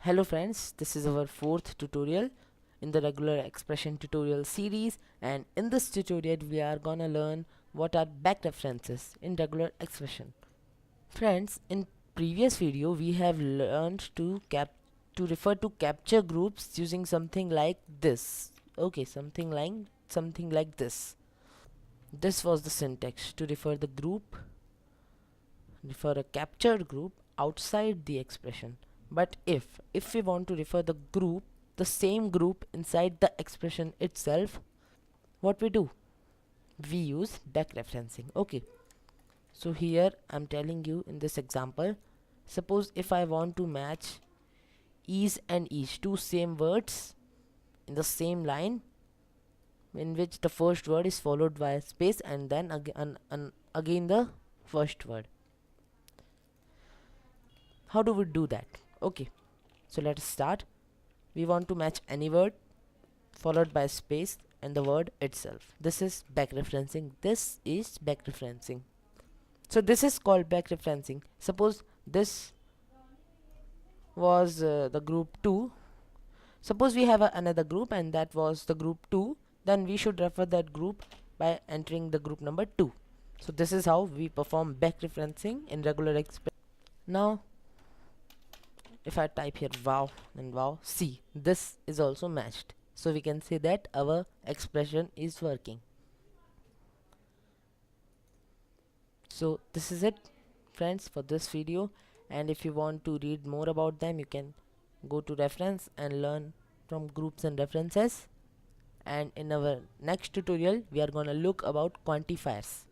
Hello friends, this is our fourth tutorial in the regular expression tutorial series, and in this tutorial we are gonna learn what are back references in regular expression. Friends, in previous video we have learned to refer to capture groups using something like this. Okay, something like this. This was the syntax to refer a captured group outside the expression. But if we want to refer the same group inside the expression itself, what we do? We use back referencing. Okay, so here I'm telling you in this example, suppose if I want to match is and each, two same words in the same line, in which the first word is followed by a space and then again the first word. How do we do that? Okay, so let's start. We want to match any word followed by a space and the word itself. This is back referencing. So this is called back referencing. Suppose this was the group 2. Suppose we have another group and that was the group 2, then we should refer that group by entering the group number 2. So this is how we perform back referencing in regular expression. Now if I type here wow and wow, see, this is also matched, so we can say that our expression is working. So this is it friends for this video, and if you want to read more about them, you can go to reference and learn from groups and references. And in our next tutorial we are gonna look about quantifiers.